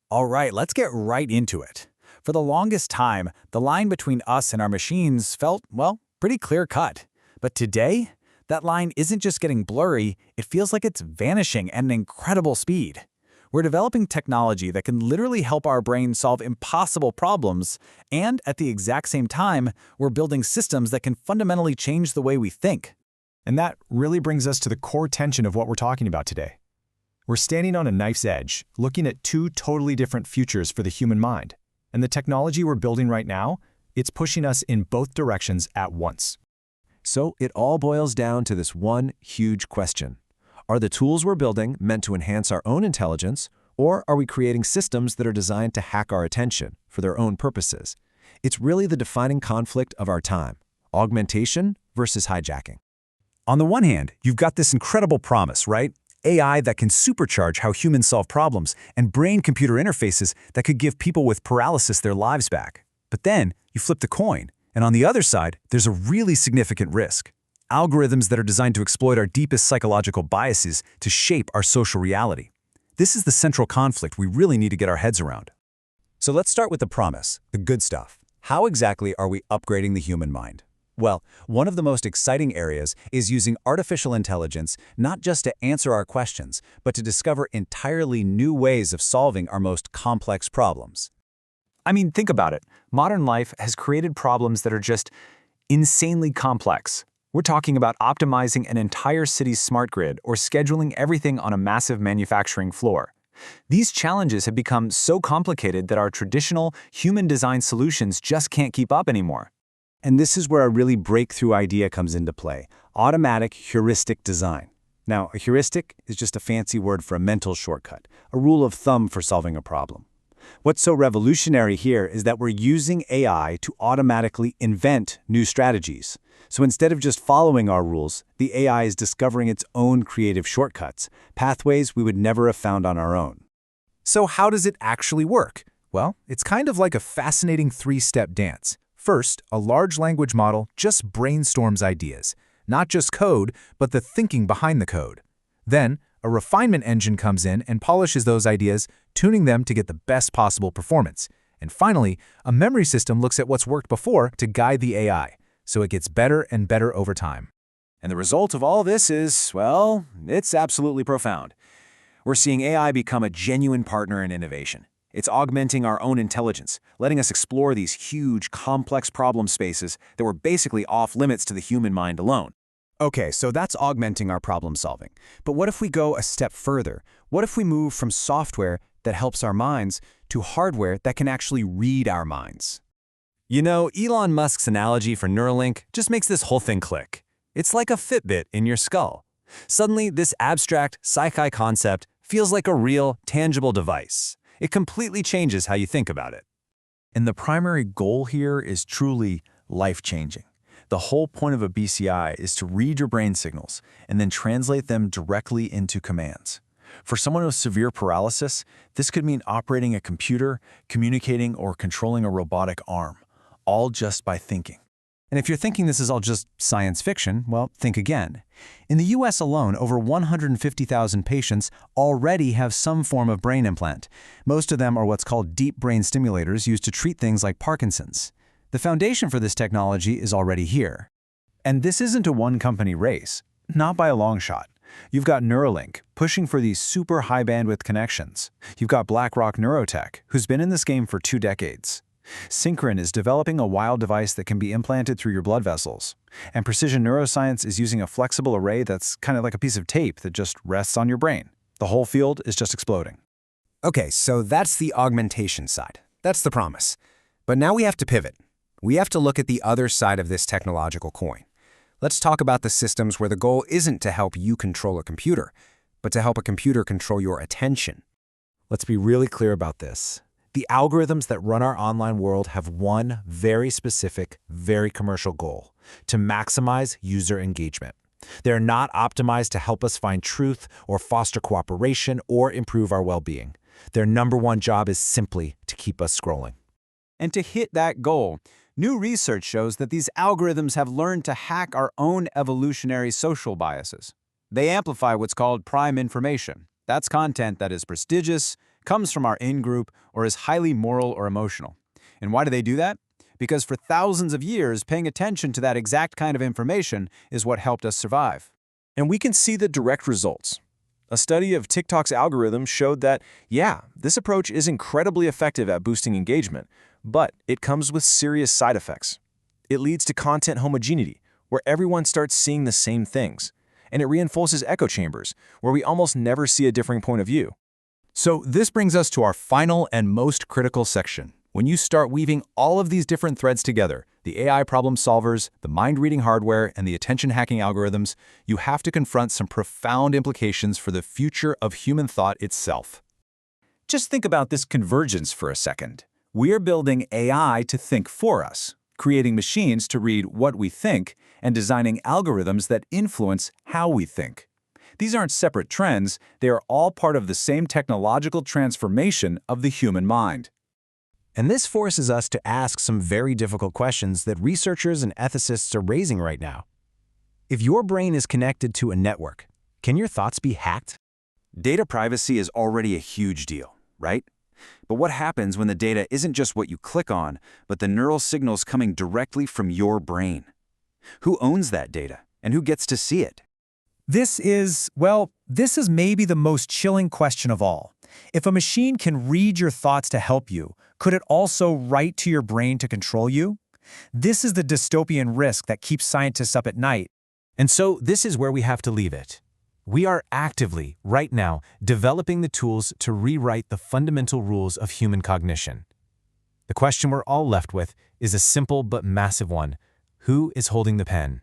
All right, let's get right into it. For the longest time, the line between us and our machines felt, well, pretty clear-cut. But today, that line isn't just getting blurry, it feels like it's vanishing at an incredible speed. We're developing technology that can literally help our brain solve impossible problems, and at the exact same time, we're building systems that can fundamentally change the way we think. And that really brings us to the core tension of what we're talking about today. We're standing on a knife's edge, looking at two totally different futures for the human mind. And the technology we're building right now, it's pushing us in both directions at once. So it all boils down to this one huge question. Are the tools we're building meant to enhance our own intelligence, or are we creating systems that are designed to hack our attention for their own purposes? It's really the defining conflict of our time: augmentation versus hijacking. On the one hand, you've got this incredible promise, right? AI that can supercharge how humans solve problems, and brain-computer interfaces that could give people with paralysis their lives back. But then, you flip the coin, and on the other side, there's a really significant risk. Algorithms that are designed to exploit our deepest psychological biases to shape our social reality. This is the central conflict we really need to get our heads around. So let's start with the promise, the good stuff. How exactly are we upgrading the human mind? Well, one of the most exciting areas is using artificial intelligence not just to answer our questions, but to discover entirely new ways of solving our most complex problems. I mean, think about it. Modern life has created problems that are just insanely complex. We're talking about optimizing an entire city's smart grid or scheduling everything on a massive manufacturing floor. These challenges have become so complicated that our traditional, human-designed solutions just can't keep up anymore. And this is where a really breakthrough idea comes into play: automatic heuristic design. Now, a heuristic is just a fancy word for a mental shortcut, a rule of thumb for solving a problem. What's so revolutionary here is that we're using AI to automatically invent new strategies. So instead of just following our rules, the AI is discovering its own creative shortcuts, pathways we would never have found on our own. So how does it actually work? Well, it's kind of like a fascinating three-step dance. First, a large language model just brainstorms ideas, not just code, but the thinking behind the code. Then, a refinement engine comes in and polishes those ideas, tuning them to get the best possible performance. And finally, a memory system looks at what's worked before to guide the AI, so it gets better and better over time. And the result of all this is, well, it's absolutely profound. We're seeing AI become a genuine partner in innovation. It's augmenting our own intelligence, letting us explore these huge, complex problem spaces that were basically off-limits to the human mind alone. Okay, so that's augmenting our problem solving. But what if we go a step further? What if we move from software that helps our minds to hardware that can actually read our minds? You know, Elon Musk's analogy for Neuralink just makes this whole thing click. It's like a Fitbit in your skull. Suddenly, this abstract, sci-fi concept feels like a real, tangible device. It completely changes how you think about it. And the primary goal here is truly life-changing. The whole point of a BCI is to read your brain signals and then translate them directly into commands. For someone with severe paralysis, this could mean operating a computer, communicating, or controlling a robotic arm, all just by thinking. And if you're thinking this is all just science fiction, well, think again. In the US alone, over 150,000 patients already have some form of brain implant. Most of them are what's called deep brain stimulators used to treat things like Parkinson's. The foundation for this technology is already here. And this isn't a one-company race, not by a long shot. You've got Neuralink, pushing for these super high-bandwidth connections. You've got BlackRock Neurotech, who's been in this game for 2 decades. Synchron is developing a wild device that can be implanted through your blood vessels. And Precision Neuroscience is using a flexible array that's kind of like a piece of tape that just rests on your brain. The whole field is just exploding. Okay, so that's the augmentation side. That's the promise. But now we have to pivot. We have to look at the other side of this technological coin. Let's talk about the systems where the goal isn't to help you control a computer, but to help a computer control your attention. Let's be really clear about this. The algorithms that run our online world have one very specific, very commercial goal: to maximize user engagement. They're not optimized to help us find truth or foster cooperation or improve our well-being. Their number one job is simply to keep us scrolling. And to hit that goal, new research shows that these algorithms have learned to hack our own evolutionary social biases. They amplify what's called prime information. That's content that is prestigious, comes from our in-group, or is highly moral or emotional. And why do they do that? Because for thousands of years, paying attention to that exact kind of information is what helped us survive. And we can see the direct results. A study of TikTok's algorithm showed that, yeah, this approach is incredibly effective at boosting engagement, but it comes with serious side effects. It leads to content homogeneity, where everyone starts seeing the same things. And it reinforces echo chambers, where we almost never see a differing point of view. So this brings us to our final and most critical section. When you start weaving all of these different threads together, the AI problem solvers, the mind-reading hardware, and the attention-hacking algorithms, you have to confront some profound implications for the future of human thought itself. Just think about this convergence for a second. We're building AI to think for us, creating machines to read what we think, and designing algorithms that influence how we think. These aren't separate trends, they are all part of the same technological transformation of the human mind. And this forces us to ask some very difficult questions that researchers and ethicists are raising right now. If your brain is connected to a network, can your thoughts be hacked? Data privacy is already a huge deal, right? But what happens when the data isn't just what you click on, but the neural signals coming directly from your brain? Who owns that data, and who gets to see it? This is maybe the most chilling question of all. If a machine can read your thoughts to help you, could it also write to your brain to control you? This is the dystopian risk that keeps scientists up at night. And so this is where we have to leave it. We are actively, right now, developing the tools to rewrite the fundamental rules of human cognition. The question we're all left with is a simple but massive one. Who is holding the pen?